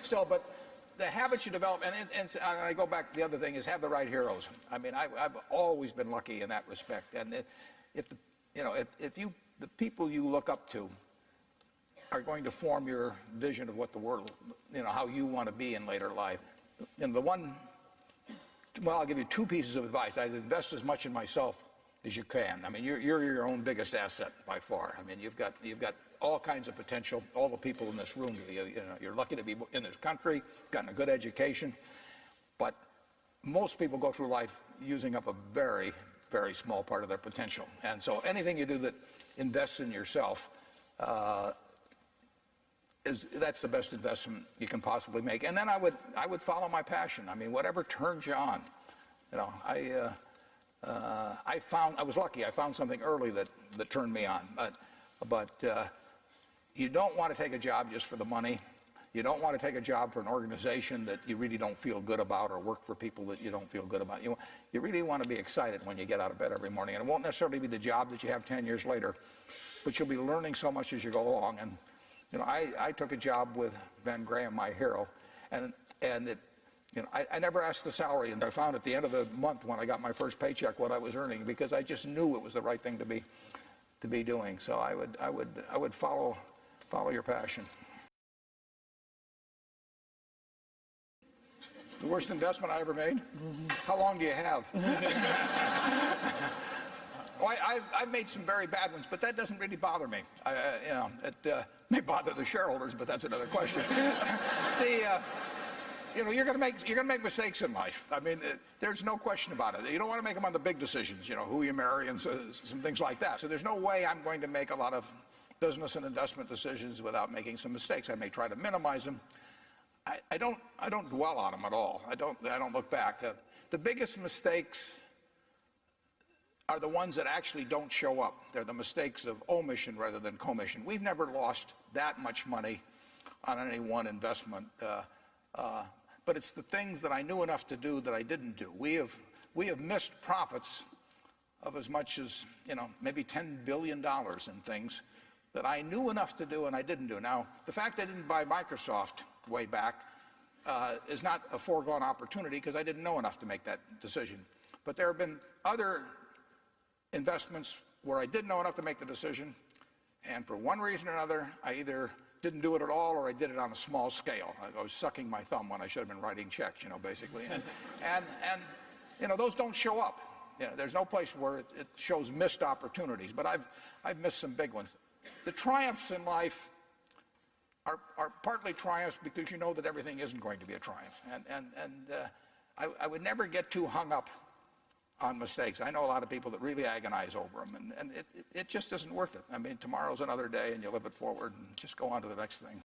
still, but the habits you develop, and I go back, the other thing is have the right heroes. I mean, I've always been lucky in that respect. And if the people you look up to are going to form your vision of what the world, how you want to be in later life. And I'll give you two pieces of advice. I'd invest as much in myself as you can. I mean, you're your own biggest asset by far. I mean, you've got all kinds of potential. All the people in this room, you're lucky to be in this country, gotten a good education, but most people go through life using up a very, very small part of their potential. And so anything you do that invests in yourself, that's the best investment you can possibly make. And then I would follow my passion. I mean, whatever turns you on. I was lucky. I found something early that turned me on. But you don't want to take a job just for the money. You don't want to take a job for an organization that you really don't feel good about, or work for people that you don't feel good about. You really want to be excited when you get out of bed every morning. And it won't necessarily be the job that you have 10 years later, but you'll be learning so much as you go along. And I took a job with Ben Graham, my hero, and I never asked the salary, and I found at the end of the month when I got my first paycheck what I was earning, because I just knew it was the right thing to be doing. So I would follow your passion. The worst investment I ever made? How long do you have? I've made some very bad ones, but that doesn't really bother me. It may bother the shareholders, but that's another question. You're going to make mistakes in life. I mean, there's no question about it. You don't want to make them on the big decisions, who you marry and some things like that. So there's no way I'm going to make a lot of business and investment decisions without making some mistakes. I may try to minimize them. I don't dwell on them at all. I don't look back. The biggest mistakes are the ones that actually don't show up. They're the mistakes of omission rather than commission. We've never lost that much money on any one investment, but it's the things that I knew enough to do that I didn't do. We have missed profits of as much as maybe $10 billion in things that I knew enough to do and I didn't do. Now, the fact I didn't buy Microsoft way back is not a foregone opportunity, because I didn't know enough to make that decision. But there have been other investments where I did know enough to make the decision, and for one reason or another, I either didn't do it at all or I did it on a small scale. I was sucking my thumb when I should have been writing checks, basically. And those don't show up. There's no place where it shows missed opportunities, but I've missed some big ones. The triumphs in life are partly triumphs because you know that everything isn't going to be a triumph. I would never get too hung up on mistakes. I know a lot of people that really agonize over them, and it just isn't worth it. I mean, tomorrow's another day, and you live it forward and just go on to the next thing.